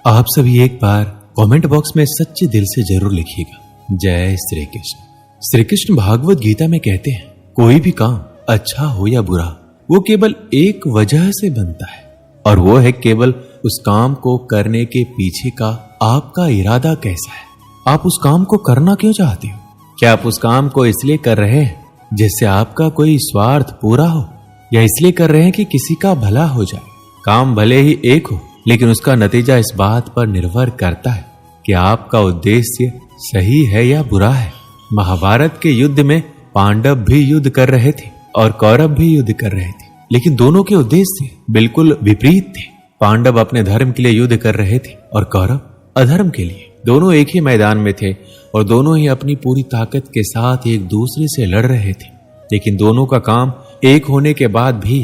आप सभी एक बार कमेंट बॉक्स में सच्चे दिल से जरूर लिखिएगा, जय श्री कृष्ण। श्री कृष्ण भागवत गीता में कहते हैं, कोई भी काम अच्छा हो या बुरा वो केवल एक वजह से बनता है, और वो है केवल उस काम को करने के पीछे का आपका इरादा कैसा है। आप उस काम को करना क्यों चाहते हो? क्या आप उस काम को इसलिए कर रहे हैं जिससे आपका कोई स्वार्थ पूरा हो, या इसलिए कर रहे हैं कि किसी का भला हो जाए? काम भले ही एक हो, लेकिन उसका नतीजा इस बात पर निर्भर करता है कि आपका उद्देश्य सही है या बुरा है। महाभारत के युद्ध में पांडव भी युद्ध कर रहे थे और कौरव भी युद्ध कर रहे थे, लेकिन दोनों के उद्देश्य बिल्कुल विपरीत थे। पांडव अपने धर्म के लिए युद्ध कर रहे थे और कौरव अधर्म के लिए। दोनों एक ही मैदान में थे और दोनों ही अपनी पूरी ताकत के साथ एक दूसरे से लड़ रहे थे, लेकिन दोनों का काम एक होने के बाद भी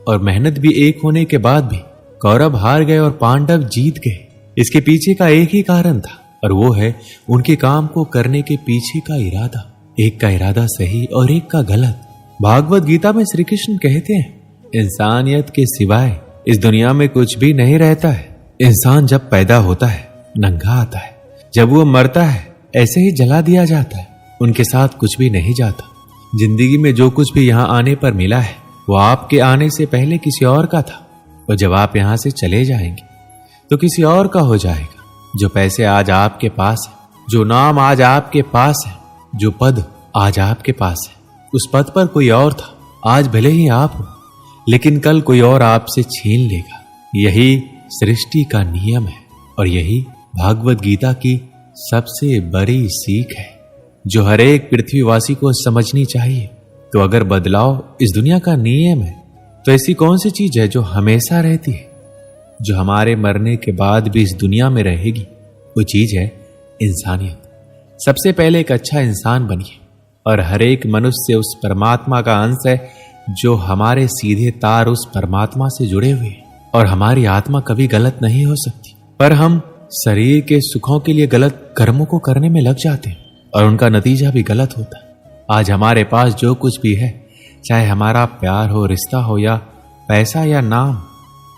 और मेहनत भी एक होने के बाद भी कौरव हार गए और पांडव जीत गए। इसके पीछे का एक ही कारण था, और वो है उनके काम को करने के पीछे का इरादा। एक का इरादा सही और एक का गलत। भागवत गीता में श्री कृष्ण कहते हैं, इंसानियत के सिवाय इस दुनिया में कुछ भी नहीं रहता है। इंसान जब पैदा होता है नंगा आता है, जब वो मरता है ऐसे ही जला दिया जाता है, उनके साथ कुछ भी नहीं जाता। जिंदगी में जो कुछ भी यहाँ आने पर मिला है वो आपके आने से पहले किसी और का था, और जब आप यहाँ से चले जाएंगे तो किसी और का हो जाएगा। जो पैसे आज आपके पास है, जो नाम आज आपके पास है, जो पद आज आपके पास है, उस पद पर कोई और था। आज भले ही आप हो, लेकिन कल कोई और आपसे छीन लेगा। यही सृष्टि का नियम है, और यही भागवत गीता की सबसे बड़ी सीख है जो हर एक पृथ्वीवासी को समझनी चाहिए। तो अगर बदलाव इस दुनिया का नियम है, तो ऐसी कौन सी चीज है जो हमेशा रहती है, जो हमारे मरने के बाद भी इस दुनिया में रहेगी? वो चीज है इंसानियत। सबसे पहले एक अच्छा इंसान बनिए, और हर एक मनुष्य उस परमात्मा का अंश है जो हमारे सीधे तार उस परमात्मा से जुड़े हुए हैं। और हमारी आत्मा कभी गलत नहीं हो सकती, पर हम शरीर के सुखों के लिए गलत कर्मों को करने में लग जाते हैं, और उनका नतीजा भी गलत होता है। आज हमारे पास जो कुछ भी है, चाहे हमारा प्यार हो, रिश्ता हो, या पैसा या नाम,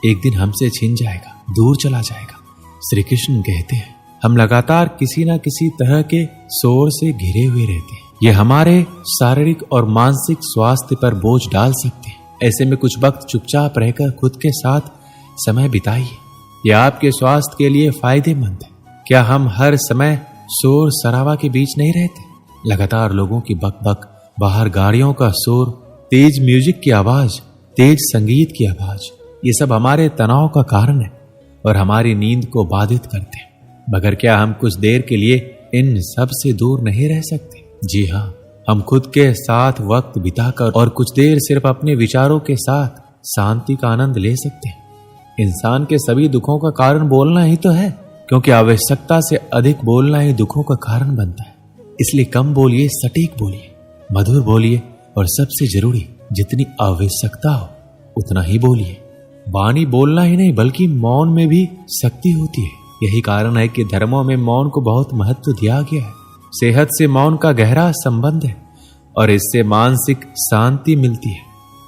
एक दिन हमसे छिन जाएगा, दूर चला जाएगा। श्री कृष्ण कहते हैं, हम लगातार किसी ना किसी तरह के शोर से घिरे हुए रहते हैं। ये हमारे शारीरिक और मानसिक स्वास्थ्य पर बोझ डाल सकते हैं। ऐसे में कुछ वक्त चुपचाप रहकर खुद के साथ समय बिताइए। यह आपके स्वास्थ्य के लिए फायदेमंद है। क्या हम हर समय शोर शराबा के बीच नहीं रहते? लगातार लोगों की बकबक, बाहर गाड़ियों का शोर, तेज म्यूजिक की आवाज, तेज संगीत की आवाज, ये सब हमारे तनाव का कारण है और हमारी नींद को बाधित करते हैं। मगर क्या हम कुछ देर के लिए इन सब से दूर नहीं रह सकते? जी हाँ, हम खुद के साथ वक्त बिताकर और कुछ देर सिर्फ अपने विचारों के साथ शांति का आनंद ले सकते हैं। इंसान के सभी दुखों का कारण बोलना ही तो है, क्योंकि आवश्यकता से अधिक बोलना ही दुखों का कारण बनता है। इसलिए कम बोलिए, सटीक बोलिए, मधुर बोलिए, और सबसे जरूरी, जितनी आवश्यकता हो उतना ही बोलिए। वाणी बोलना ही नहीं बल्कि मौन में भी शक्ति होती है। यही कारण है कि धर्मों में मौन को बहुत महत्व दिया गया है। सेहत से मौन का गहरा संबंध है और इससे मानसिक शांति मिलती है।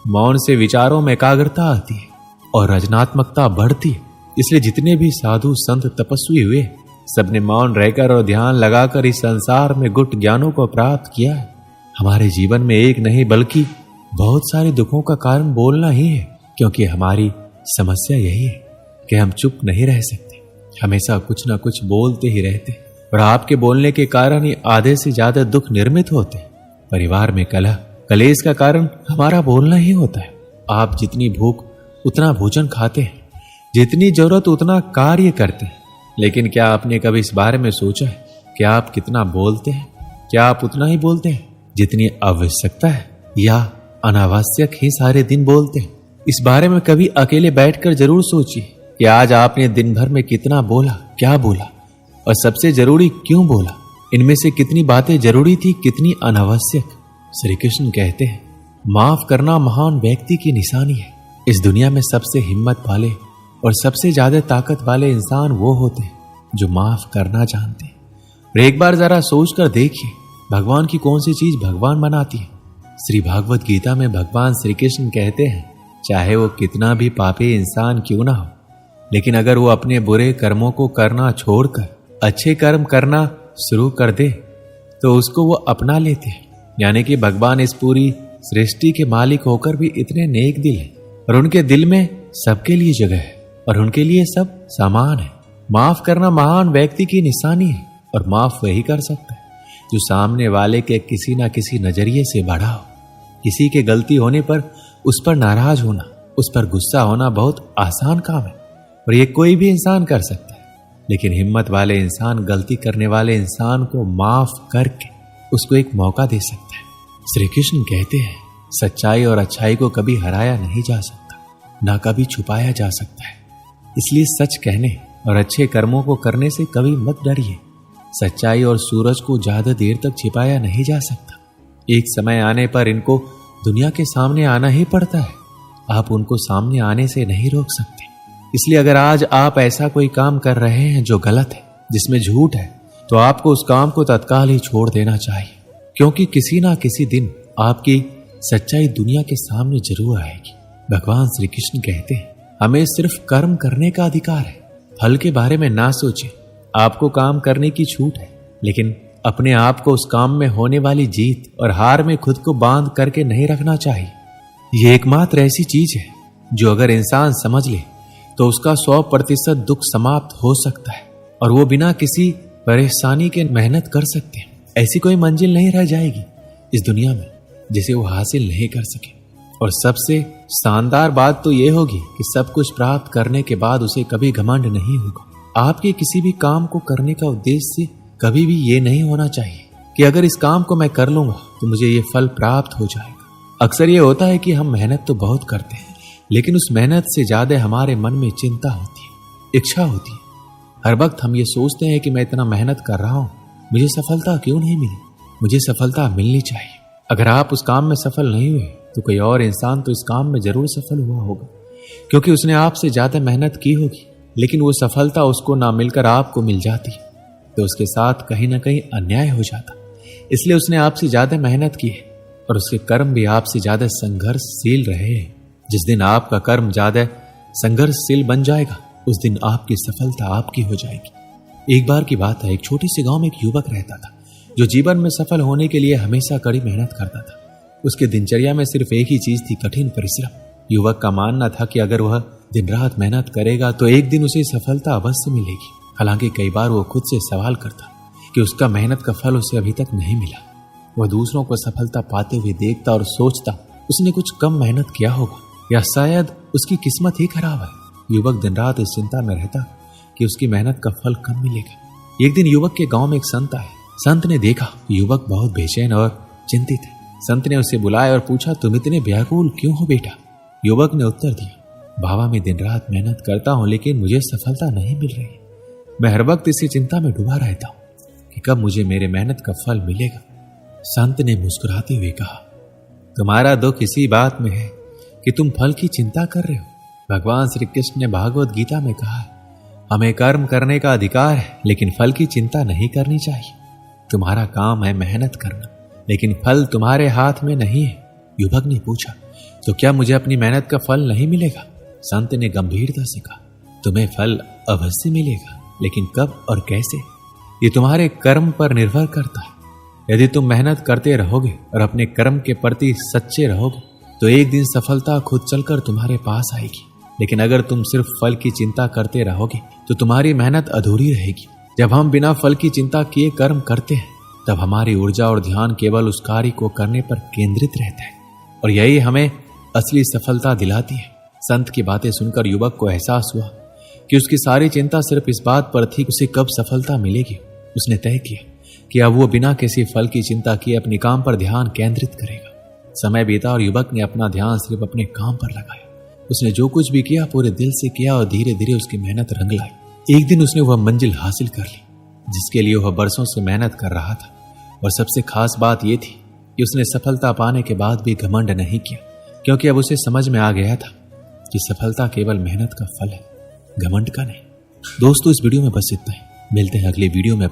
मौन से विचारों में एकाग्रता आती है और रचनात्मकता बढ़ती है। इसलिए जितने भी साधु संत तपस्वी हुए, सबने मौन रहकर और ध्यान लगाकर इस संसार में गुप्त ज्ञानों को प्राप्त किया है। हमारे जीवन में एक नहीं बल्कि बहुत सारे दुखों का कारण बोलना ही है, क्योंकि हमारी समस्या यही है कि हम चुप नहीं रह सकते, हमेशा कुछ ना कुछ बोलते ही रहते हैं। और आपके बोलने के कारण ही आधे से ज्यादा दुख निर्मित होते हैं। परिवार में कलह, कलेश का कारण हमारा बोलना ही होता है। आप जितनी भूख उतना भोजन खाते हैं, जितनी जरूरत उतना कार्य करते हैं, लेकिन क्या आपने कभी इस बारे में सोचा है कि आप कितना बोलते हैं? क्या आप उतना ही बोलते हैं जितनी आवश्यकता है, या अनावश्यक ही सारे दिन बोलते हैं? इस बारे में कभी अकेले बैठकर जरूर सोचिए कि आज आपने दिन भर में कितना बोला, क्या बोला, और सबसे जरूरी क्यों बोला। इनमें से कितनी बातें जरूरी थी, कितनी अनावश्यक। श्री कृष्ण कहते हैं, माफ करना महान व्यक्ति की निशानी है। इस दुनिया में सबसे हिम्मत वाले और सबसे ज्यादा ताकत वाले इंसान वो होते हैं जो माफ करना जानते हैं। और एक बार जरा सोच कर देखिए, भगवान की कौन सी चीज भगवान बनाती है? श्री भागवत गीता में भगवान श्री कृष्ण कहते हैं, चाहे वो कितना भी पापी इंसान क्यों ना हो, लेकिन अगर वो अपने बुरे कर्मों को करना छोड़कर अच्छे कर्म करना शुरू कर दे तो उसको वो अपना लेते हैं। यानी कि भगवान इस पूरी सृष्टि के मालिक होकर भी इतने नेक दिल है और उनके दिल में सबके लिए जगह है और उनके लिए सब समान है। माफ करना महान व्यक्ति की निशानी है और माफ वही कर सकता है जो सामने वाले के किसी ना किसी नजरिए से बड़ा हो। किसी के गलती होने पर उस पर नाराज होना, उस पर गुस्सा होना बहुत आसान काम है और ये कोई भी इंसान कर सकता है। लेकिन हिम्मत वाले इंसान गलती करने वाले इंसान को माफ करके उसको एक मौका दे सकता है। श्री कृष्ण कहते हैं सच्चाई और अच्छाई को कभी हराया नहीं जा सकता, ना कभी छुपाया जा सकता है। इसलिए सच कहने और अच्छे कर्मों को करने से कभी मत डरिए। सच्चाई और सूरज को ज्यादा देर तक छिपाया नहीं जा सकता। एक समय आने पर इनको दुनिया के सामने आना ही पड़ता है। आप उनको सामने आने से नहीं रोक सकते। इसलिए अगर आज आप ऐसा कोई काम कर रहे हैं जो गलत है, जिसमें झूठ है, तो आपको उस काम को तत्काल ही छोड़ देना चाहिए, क्योंकि किसी ना किसी दिन आपकी सच्चाई दुनिया के सामने जरूर आएगी। भगवान श्री कृष्ण कहते हैं हमें सिर्फ कर्म करने का अधिकार है, फल के बारे में ना सोचें। आपको काम करने की छूट है, लेकिन अपने आप को उस काम में होने वाली जीत और हार में खुद को बांध करके नहीं रखना चाहिए। यह एकमात्र ऐसी चीज है जो अगर इंसान समझ ले तो उसका 100% दुख समाप्त हो सकता है और वो बिना किसी परेशानी के मेहनत कर सकते हैं। ऐसी कोई मंजिल नहीं रह जाएगी इस दुनिया में जिसे वो हासिल नहीं कर सके। और सबसे शानदार बात तो ये होगी कि सब कुछ प्राप्त करने के बाद उसे कभी घमंड नहीं होगा। आपके किसी भी काम को करने का उद्देश्य कभी भी ये नहीं होना चाहिए कि अगर इस काम को मैं कर लूंगा तो मुझे ये फल प्राप्त हो जाएगा। अक्सर ये होता है कि हम मेहनत तो बहुत करते हैं, लेकिन उस मेहनत से ज्यादा हमारे मन में चिंता होती है, इच्छा होती है। हर वक्त हम ये सोचते हैं कि मैं इतना मेहनत कर रहा हूं, मुझे सफलता क्यों नहीं मिली, मुझे सफलता मिलनी चाहिए। अगर आप उस काम में सफल नहीं हुए तो कोई और इंसान तो इस काम में जरूर सफल हुआ होगा, क्योंकि उसने आपसे ज्यादा मेहनत की होगी। लेकिन वो सफलता उसको ना मिलकर आपको मिल जाती तो उसके साथ कहीं ना कहीं अन्याय हो जाता। इसलिए उसने आपसे ज्यादा मेहनत की है और उसके कर्म भी आपसे ज्यादा संघर्षशील रहे हैं। जिस दिन आपका कर्म ज्यादा संघर्षशील बन जाएगा उस दिन आपकी सफलता आपकी हो जाएगी। एक बार की बात है, एक छोटी सी गांव में एक युवक रहता था जो जीवन में सफल होने के लिए हमेशा कड़ी मेहनत करता था। उसके दिनचर्या में सिर्फ एक ही चीज थी, कठिन परिश्रम। युवक का मानना था कि अगर वह दिन रात मेहनत करेगा तो एक दिन उसे सफलता अवश्य मिलेगी। हालांकि कई बार वो खुद से सवाल करता कि उसका मेहनत का फल उसे अभी तक नहीं मिला। वह दूसरों को सफलता पाते हुए देखता और सोचता उसने कुछ कम मेहनत किया होगा या शायद उसकी किस्मत ही खराब है। युवक दिन रात इस चिंता में रहता कि उसकी मेहनत का फल कब मिलेगा। एक दिन युवक के गांव में एक संत आए। संत ने देखा युवक बहुत बेचैन और चिंतित है। संत ने उसे बुलाया और पूछा, तुम इतने व्याकुल क्यों हो बेटा? युवक ने उत्तर दिया, बाबा मैं दिन रात मेहनत करता हूं लेकिन मुझे सफलता नहीं मिल रही। मैं हर वक्त इसी चिंता में डूबा रहता हूं कि कब मुझे मेरे मेहनत का फल मिलेगा। संत ने मुस्कुराते हुए कहा, तुम्हारा दुख इसी बात में है कि तुम फल की चिंता कर रहे हो। भगवान श्री कृष्ण ने भागवत गीता में कहा है हमें कर्म करने का अधिकार है लेकिन फल की चिंता नहीं करनी चाहिए। तुम्हारा काम है मेहनत करना, लेकिन फल तुम्हारे हाथ में नहीं है। युवक ने पूछा, तो क्या मुझे अपनी मेहनत का फल नहीं मिलेगा? संत ने गंभीरता से कहा, तुम्हें फल अवश्य मिलेगा, लेकिन कब और कैसे ये तुम्हारे कर्म पर निर्भर करता है। यदि तुम मेहनत करते रहोगे और अपने कर्म के प्रति सच्चे रहोगे तो एक दिन सफलता खुद चलकर तुम्हारे पास आएगी। लेकिन अगर तुम सिर्फ फल की चिंता करते रहोगे तो तुम्हारी मेहनत अधूरी रहेगी। जब हम बिना फल की चिंता किए कर्म करते हैं तब हमारी ऊर्जा और ध्यान केवल उस कार्य को करने पर केंद्रित रहता है और यही हमें असली सफलता दिलाती है। संत की बातें सुनकर युवक को एहसास हुआ कि उसकी सारी चिंता सिर्फ इस बात पर थी उसे कब सफलता मिलेगी। उसने तय किया कि अब वो बिना किसी फल की चिंता किए अपने काम पर ध्यान केंद्रित करेगा। समय बीता और युवक ने अपना ध्यान सिर्फ अपने काम पर लगाया। उसने जो कुछ भी किया पूरे दिल से किया और धीरे धीरे उसकी मेहनत रंग लाई। एक दिन उसने वह मंजिल हासिल कर ली जिसके लिए वह बरसों से मेहनत कर रहा था। और सबसे खास बात यह थी कि उसने सफलता पाने के बाद भी घमंड नहीं किया, क्योंकि अब उसे समझ में आ गया था कि सफलता केवल मेहनत का फल है, घमंड का नहीं। दोस्तों इस वीडियो में बस इतना ही। मिलते हैं अगले वीडियो में।